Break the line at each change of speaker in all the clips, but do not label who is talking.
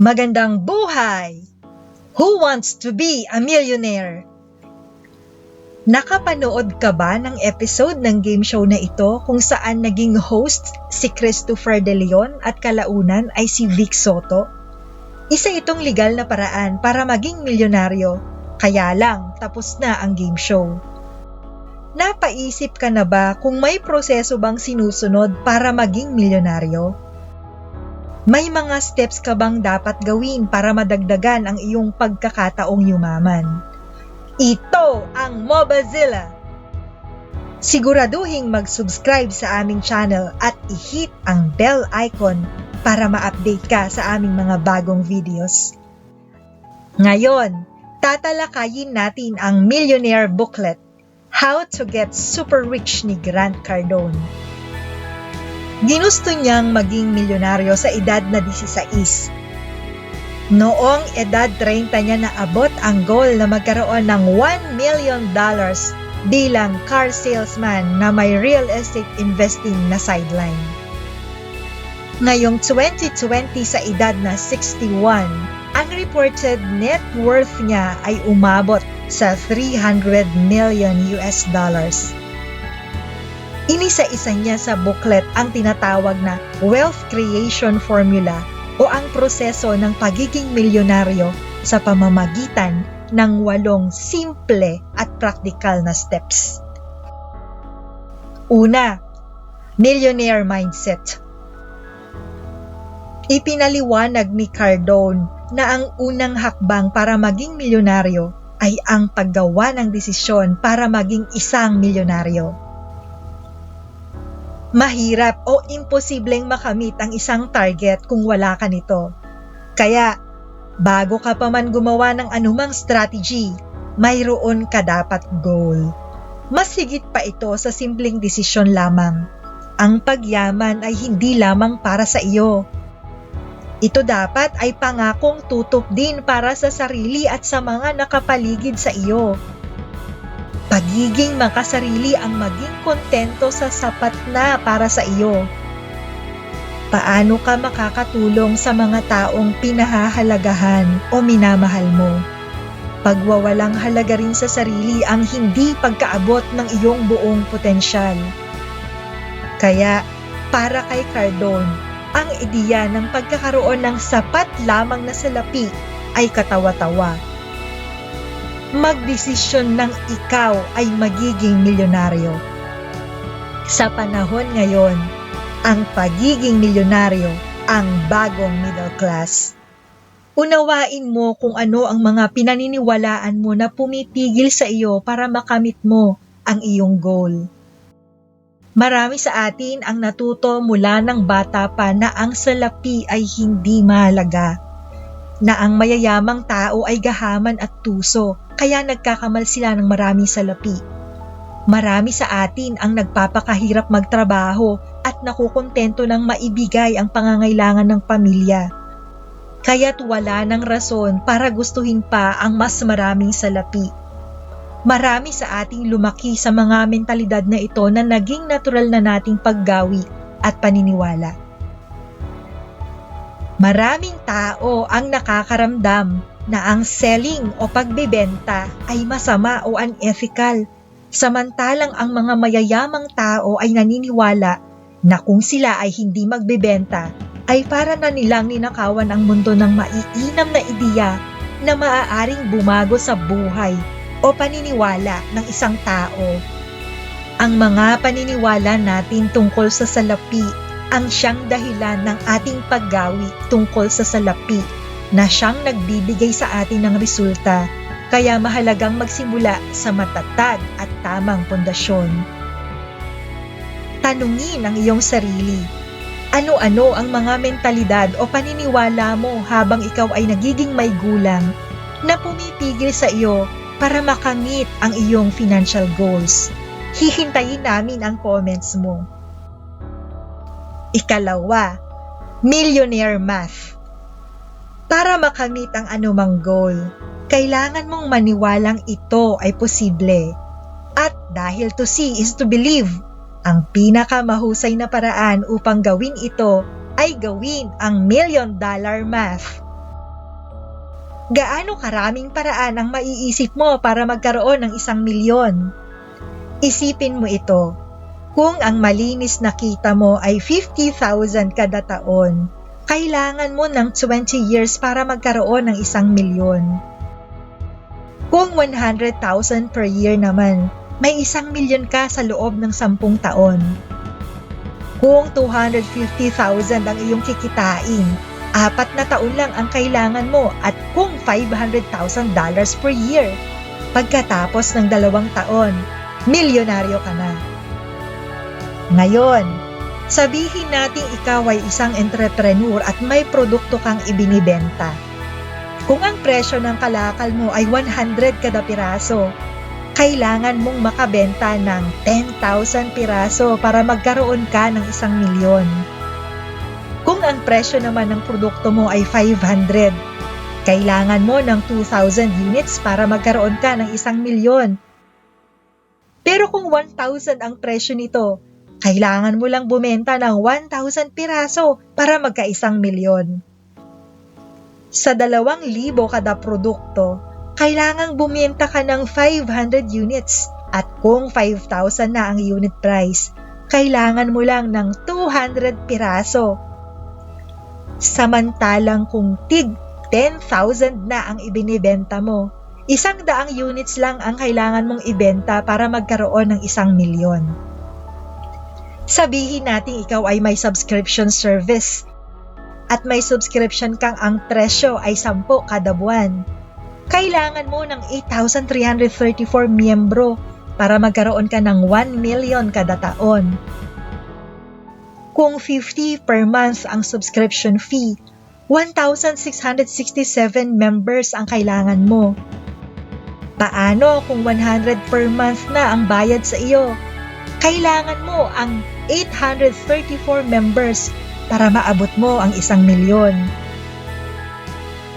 Magandang buhay! Who wants to be a millionaire? Nakapanood ka ba ng episode ng game show na ito kung saan naging host si Christopher De Leon at kalaunan ay si Vic Soto? Isa itong legal na paraan para maging milyonaryo, kaya lang tapos na ang game show. Napaisip ka na ba kung may proseso bang sinusunod para maging milyonaryo? May mga steps ka bang dapat gawin para madagdagan ang iyong pagkakataong yumaman? Ito ang Mobazilla! Siguraduhing mag-subscribe sa aming channel at i-hit ang bell icon para ma-update ka sa aming mga bagong videos. Ngayon, tatalakayin natin ang Millionaire Booklet, How to Get Super Rich ni Grant Cardone. Ginusto niyang maging milyonaryo sa edad na 16. Noong edad 30 niya naabot ang goal na magkaroon ng $1 million bilang car salesman na may real estate investing na sideline. Ngayong 2020 sa edad na 61, ang reported net worth niya ay umabot sa $300 million. Inisa-isa niya sa booklet ang tinatawag na wealth creation formula o ang proseso ng pagiging milyonaryo sa pamamagitan ng 8 simple at praktikal na steps. Una, millionaire mindset. Ipinaliwanag ni Cardone na ang unang hakbang para maging milyonaryo ay ang paggawa ng desisyon para maging isang milyonaryo. Mahirap o imposibleng makamit ang isang target kung wala ka nito. Kaya, bago ka pa man gumawa ng anumang strategy, mayroon ka dapat goal. Mas higit pa ito sa simpleng desisyon lamang. Ang pagyaman ay hindi lamang para sa iyo. Ito dapat ay pangakong tutok din para sa sarili at sa mga nakapaligid sa iyo. Pagiging makasarili ang maging kontento sa sapat na para sa iyo. Paano ka makakatulong sa mga taong pinahahalagahan o minamahal mo? Pagwawalang halaga rin sa sarili ang hindi pagkaabot ng iyong buong potensyal. Kaya, para kay Cardone, ang ideya ng pagkakaroon ng sapat lamang na salapi ay katawa-tawa. Magdesisyon ng ikaw ay magiging milyonaryo. Sa panahon ngayon, ang pagiging milyonaryo ang bagong middle class. Unawain mo kung ano ang mga pinaniniwalaan mo na pumipigil sa iyo para makamit mo ang iyong goal. Marami sa atin ang natuto mula ng bata pa na ang salapi ay hindi mahalaga, na ang mayayamang tao ay gahaman at tuso, kaya nagkakamal sila ng maraming salapi. Marami sa atin ang nagpapakahirap magtrabaho at nakukontento ng maibigay ang pangangailangan ng pamilya. Kaya't wala ng rason para gustuhin pa ang mas maraming salapi. Marami sa ating lumaki sa mga mentalidad na ito na naging natural na nating paggawi at paniniwala. Maraming tao ang nakakaramdam na ang selling o pagbebenta ay masama o unethical, samantalang ang mga mayayamang tao ay naniniwala na kung sila ay hindi magbebenta, ay para na nilang ninakawan ang mundo ng maiinam na ideya na maaaring bumago sa buhay o paniniwala ng isang tao. Ang mga paniniwala natin tungkol sa salapi ang siyang dahilan ng ating paggawi tungkol sa salapi na siyang nagbibigay sa atin ng resulta, kaya mahalagang magsimula sa matatag at tamang pundasyon. Tanungin ang iyong sarili, ano-ano ang mga mentalidad o paniniwala mo habang ikaw ay nagiging may gulang na pumipigil sa iyo para makamit ang iyong financial goals? Hihintayin namin ang comments mo. Ikalawa, millionaire math. Para makamit ang anumang goal, kailangan mong maniwalang ito ay posible. At dahil to see is to believe, ang pinakamahusay na paraan upang gawin ito ay gawin ang $1 million math. Gaano karaming paraan ang maiisip mo para magkaroon ng 1,000,000? Isipin mo ito. Kung ang malinis na kita mo ay 50,000 kada taon, kailangan mo ng 20 years para magkaroon ng 1,000,000. Kung 100,000 per year naman, may 1,000,000 ka sa loob ng 10 taon. Kung 250,000 ang iyong kikitain, 4 na taon lang ang kailangan mo at kung $500,000 per year, pagkatapos ng 2 taon, milyonaryo ka na. Ngayon, sabihin nating ikaw ay isang entrepreneur at may produkto kang ibinibenta. Kung ang presyo ng kalakal mo ay 100 kada piraso, kailangan mong makabenta ng 10,000 piraso para magkaroon ka ng 1,000,000. Kung ang presyo naman ng produkto mo ay 500, kailangan mo ng 2,000 units para magkaroon ka ng 1,000,000. Pero kung 1,000 ang presyo nito, kailangan mo lang bumenta ng 1,000 piraso para magka-1,000,000. Sa 2,000 kada produkto, kailangang bumenta ka ng 500 units at kung 5,000 na ang unit price, kailangan mo lang ng 200 piraso. Samantalang kung tig 10,000 na ang ibinibenta mo, 100 units lang ang kailangan mong ibenta para magkaroon ng 1,000,000. Sabihin natin ikaw ay may subscription service at may subscription kang ang presyo ay 10 kada buwan. Kailangan mo ng 8,334 miyembro para magkaroon ka ng 1,000,000 kada taon. Kung 50 per month ang subscription fee, 1,667 members ang kailangan mo. Paano kung 100 per month na ang bayad sa iyo? Kailangan mo ang 834 members para maabot mo ang 1,000,000.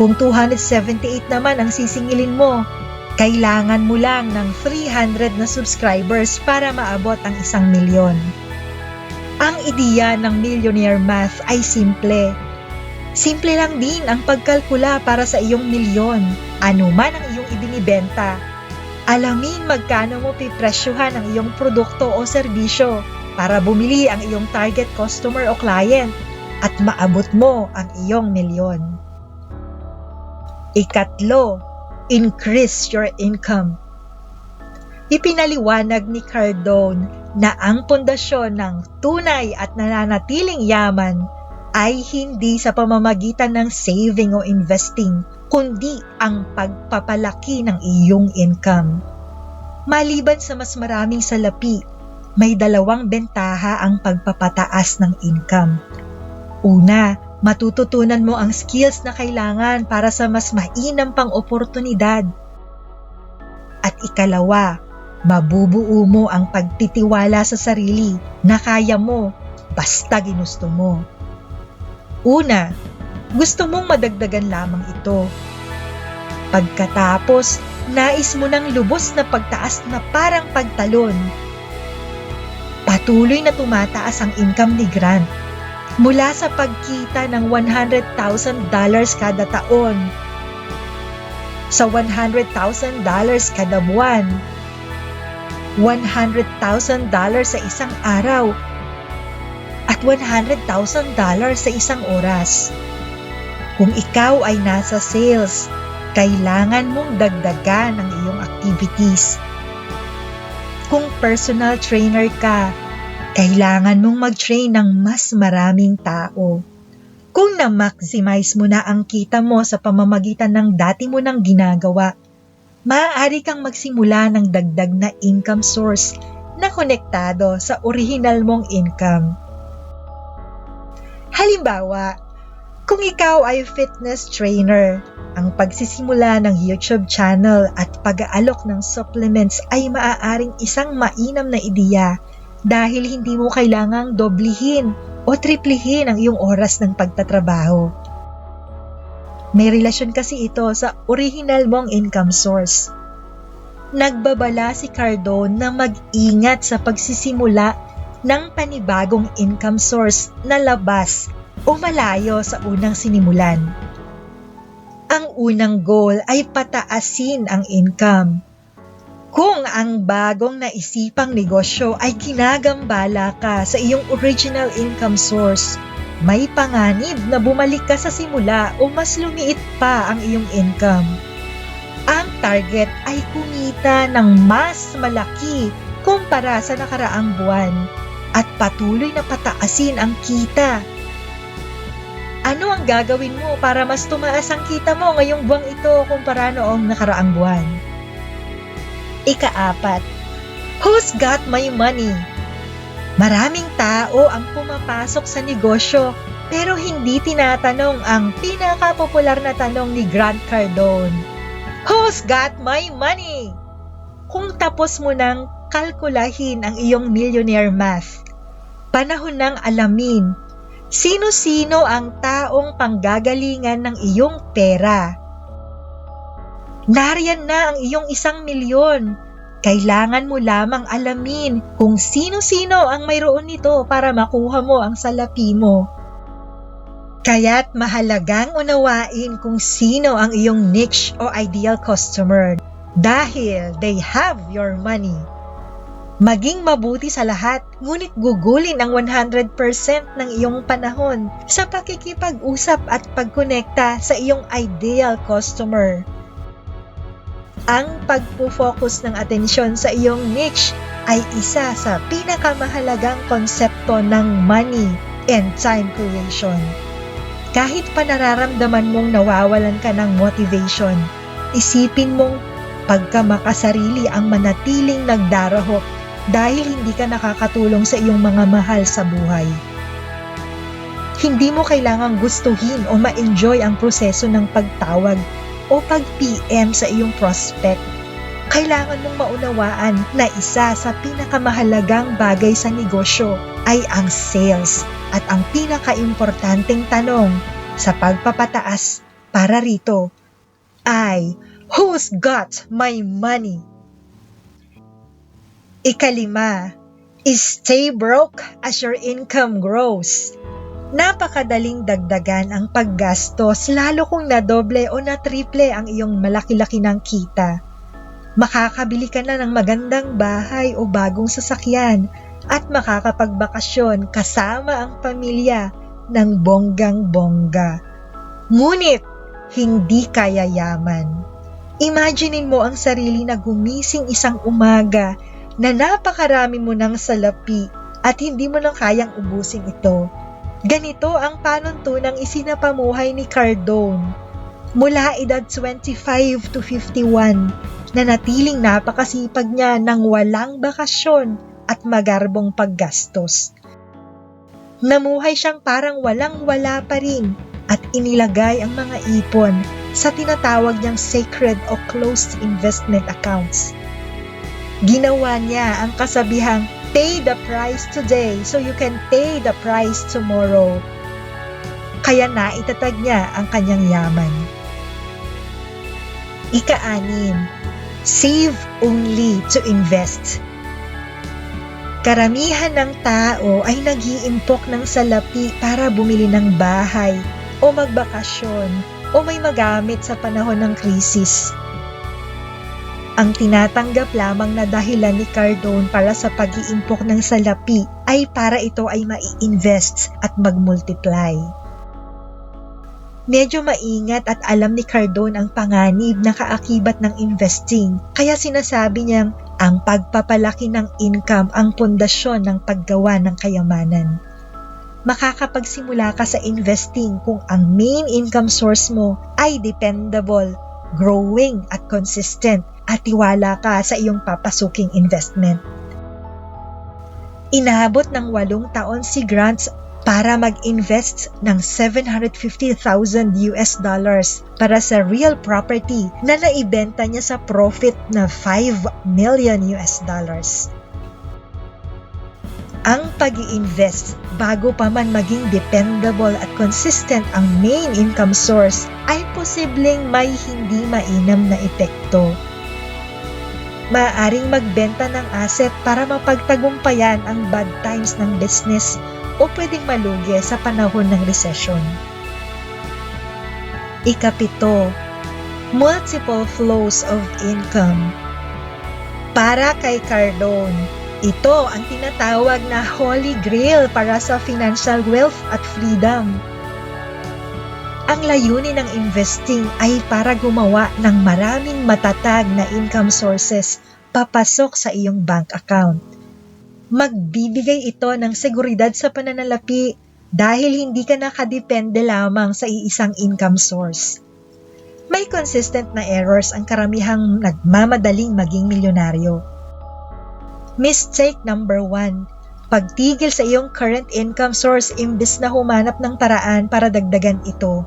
Kung 278 naman ang sisingilin mo, kailangan mo lang ng 300 na subscribers para maabot ang 1,000,000. Ang ideya ng millionaire math ay simple. Simple lang din ang pagkalkula para sa iyong milyon, ano man ang iyong ibinibenta. Alamin magkano mo pipresyuhan ang iyong produkto o serbisyo para bumili ang iyong target customer o client at maabot mo ang iyong milyon. Ikatlo, increase your income. Ipinaliwanag ni Cardone na ang pundasyon ng tunay at nananatiling yaman ay hindi sa pamamagitan ng saving o investing, kundi ang pagpapalaki ng iyong income. Maliban sa mas maraming salapi, may 2 bentaha ang pagpapataas ng income. Una, matututunan mo ang skills na kailangan para sa mas mainam pang oportunidad. At ikalawa, mabubuo mo ang pagtitiwala sa sarili na kaya mo basta ginusto mo. Una, gusto mong madagdagan lamang ito. Pagkatapos, nais mo ng lubos na pagtaas na parang pagtalon. Patuloy na tumataas ang income ni Grant mula sa pagkita ng $100,000 kada taon, sa $100,000 kada buwan, $100,000 sa isang araw, at $100,000 sa isang oras. Kung ikaw ay nasa sales, kailangan mong dagdagan ang iyong activities. Kung personal trainer ka, kailangan mong mag-train ng mas maraming tao. Kung na-maximize mo na ang kita mo sa pamamagitan ng dati mo nang ginagawa, maaari kang magsimula ng dagdag na income source na konektado sa original mong income. Halimbawa, kung ikaw ay fitness trainer, ang pagsisimula ng YouTube channel at pag-aalok ng supplements ay maaaring isang mainam na ideya dahil hindi mo kailangang doblihin o triplihin ang iyong oras ng pagtatrabaho. May relasyon kasi ito sa original mong income source. Nagbabala si Cardone na mag-ingat sa pagsisimula ng panibagong income source na labas o malayo sa unang sinimulan. Ang unang goal ay pataasin ang income. Kung ang bagong naisipang negosyo ay ginagambala ka sa iyong original income source, may panganib na bumalik ka sa simula o mas lumiit pa ang iyong income. Ang target ay kumita ng mas malaki kumpara sa nakaraang buwan at patuloy na pataasin ang kita. Ano ang gagawin mo para mas tumaas ang kita mo ngayong buwang ito kumpara noong nakaraang buwan? Ika-4, who's got my money? Maraming tao ang pumapasok sa negosyo pero hindi tinatanong ang pinakapopular na tanong ni Grant Cardone. Who's got my money? Kung tapos mo nang kalkulahin ang iyong millionaire math, panahon nang alamin sino-sino ang taong panggagalingan ng iyong pera. Nariyan na ang iyong 1,000,000. Kailangan mo lamang alamin kung sino-sino ang mayroon nito para makuha mo ang salapi mo. Kaya't mahalagang unawain kung sino ang iyong niche o ideal customer dahil they have your money. Maging mabuti sa lahat, ngunit gugulin ang 100% ng iyong panahon sa pakikipag-usap at pagkonekta sa iyong ideal customer. Ang pagpo-focus ng atensyon sa iyong niche ay isa sa pinakamahalagang konsepto ng money and time creation. Kahit pa nararamdaman mong nawawalan ka ng motivation, isipin mong pagka makasarili ang manatiling nagdarahok dahil hindi ka nakakatulong sa iyong mga mahal sa buhay. Hindi mo kailangang gustuhin o ma-enjoy ang proseso ng pagtawag o pag-PM sa iyong prospect. Kailangan mong maunawaan na isa sa pinakamahalagang bagay sa negosyo ay ang sales at ang pinaka-importanteng tanong sa pagpapataas para rito ay, who's got my money? Ika-5, stay broke as your income grows. Napakadaling dagdagan ang paggastos lalo kung nadoble o natriple ang iyong malaki-laki ng kita. Makakabili ka na ng magandang bahay o bagong sasakyan at makakapagbakasyon kasama ang pamilya ng bonggang-bongga. Ngunit, hindi ka yayaman. Imaginein mo ang sarili na gumising isang umaga na napakarami mo ng salapi at hindi mo na kayang ubusin ito. Ganito ang panuntunang isinapamuhay ni Cardone. Mula edad 25 to 51, nanatiling napakasipag niya ng walang bakasyon at magarbong paggastos. Namuhay siyang parang walang-wala pa rin at inilagay ang mga ipon sa tinatawag niyang sacred o closed investment accounts. Ginawa niya ang kasabihang pay the price today so you can pay the price tomorrow. Kaya naitatag niya ang kanyang yaman. Ika-6, save only to invest. Karamihan ng tao ay nag-iimpok ng salapi para bumili ng bahay o magbakasyon o may magamit sa panahon ng krisis. Ang tinatanggap lamang na dahilan ni Cardone para sa pag-iimpok ng salapi ay para ito ay mai-invest at mag-multiply. Medyo maingat at alam ni Cardone ang panganib na kaakibat ng investing, kaya sinasabi niyang ang pagpapalaki ng income ang pundasyon ng paggawa ng kayamanan. Makakapagsimula ka sa investing kung ang main income source mo ay dependable, growing at consistent at tiwala ka sa iyong papasuking investment. Inaabot ng 8 taon si Grant para mag-invest ng $750,000 para sa real property na naibenta niya sa profit na $5 million. Ang pag-i-invest bago pa man maging dependable at consistent ang main income source ay posibleng may hindi mainam na epekto. Maaaring magbenta ng asset para mapagtagumpayan ang bad times ng business o pwedeng malugi sa panahon ng recession. Ikapito, multiple flows of income. Para kay Cardone, ito ang tinatawag na Holy Grail para sa financial wealth at freedom. Ang layunin ng investing ay para gumawa ng maraming matatag na income sources papasok sa iyong bank account. Magbibigay ito ng seguridad sa pananalapi dahil hindi ka nakadepende lamang sa iisang income source. May consistent na errors ang karamihang nagmamadaling maging milyonaryo. Mistake number 1, pagtigil sa iyong current income source imbes na humanap ng paraan para dagdagan ito.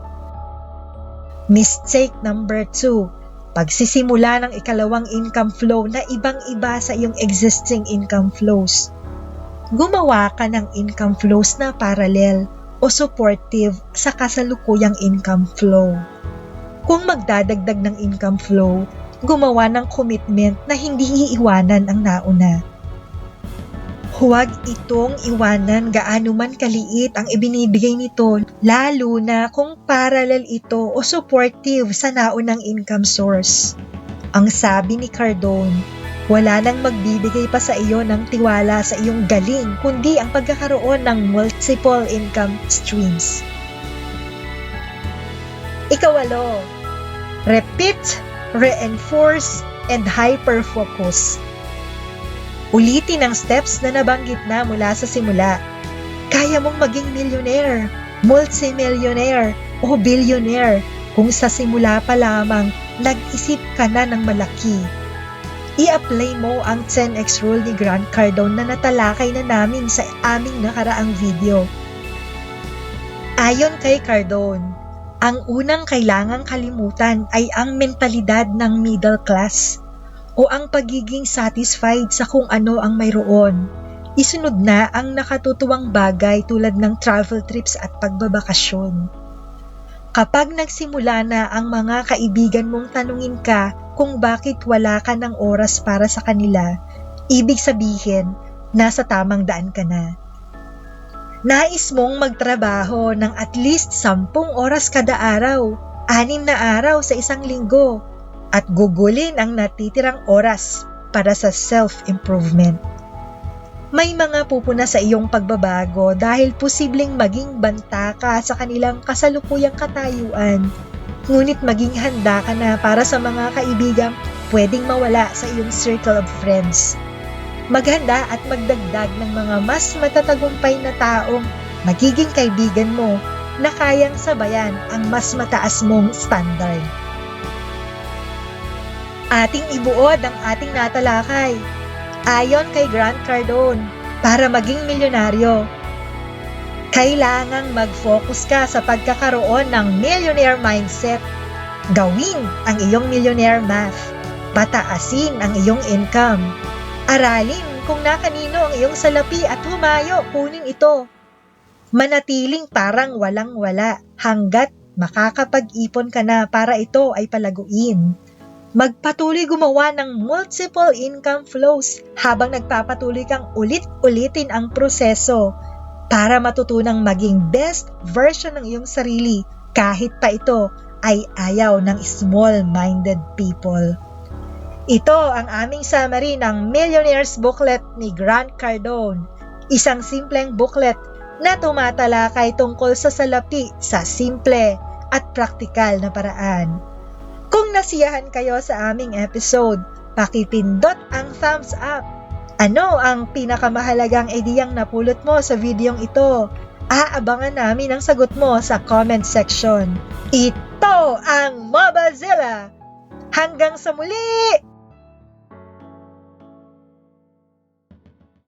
Mistake number 2, pagsisimula ng ikalawang income flow na ibang-iba sa iyong existing income flows. Gumawa ka ng income flows na parallel o supportive sa kasalukuyang income flow. Kung magdadagdag ng income flow, gumawa ng commitment na hindi iiwanan ang nauna. Huwag itong iwanan gaano man kaliit ang ibinibigay nito, lalo na kung parallel ito o supportive sa naunang income source. Ang sabi ni Cardone, wala nang magbibigay pa sa iyo ng tiwala sa iyong galing kundi ang pagkakaroon ng multiple income streams. Ikawalo, repeat, reinforce, and hyper-focus. Ulitin ang steps na nabanggit na mula sa simula. Kaya mong maging millionaire, multimillionaire, o billionaire kung sa simula pa lamang nag-isip ka na ng malaki. I-apply mo ang 10x rule ni Grant Cardone na natalakay na namin sa aming nakaraang video. Ayon kay Cardone, ang unang kailangang kalimutan ay ang mentalidad ng middle class o ang pagiging satisfied sa kung ano ang mayroon. Isunod na ang nakatutuwang bagay tulad ng travel trips at pagbabakasyon. Kapag nagsimula na ang mga kaibigan mong tanungin ka kung bakit wala ka ng oras para sa kanila, ibig sabihin, nasa tamang daan ka na. Nais mong magtrabaho ng at least 10 oras kada araw, 6 na araw sa isang linggo, at gugulin ang natitirang oras para sa self-improvement. May mga pupuna sa iyong pagbabago dahil posibleng maging banta ka sa kanilang kasalukuyang katayuan. Ngunit maging handa ka na para sa mga kaibigang pwedeng mawala sa iyong circle of friends. Maghanda at magdagdag ng mga mas matatagumpay na taong magiging kaibigan mo na kayang sabayan ang mas mataas mong standard. Ating ibuod ang ating natalakay. Ayon kay Grant Cardone, para maging milyonaryo, kailangang mag-focus ka sa pagkakaroon ng millionaire mindset. Gawin ang iyong millionaire math. Pataasin ang iyong income. Aralin kung nakanino ang iyong salapi at humayo kunin ito. Manatiling parang walang-wala hanggat makakapag-ipon ka na para ito ay palaguin. Magpatuloy gumawa ng multiple income flows habang nagpapatuloy kang ulit-ulitin ang proseso para matutunang maging best version ng iyong sarili kahit pa ito ay ayaw ng small-minded people. Ito ang aming summary ng Millionaire's Booklet ni Grant Cardone, isang simpleng booklet na tumatalakay tungkol sa salapi sa simple at praktikal na paraan. Kung nasiyahan kayo sa aming episode, pakipindot ang thumbs up. Ano ang pinakamahalagang ideyang napulot mo sa videong ito? Aabangan namin ang sagot mo sa comment section. Ito ang Mobazilla! Hanggang sa muli!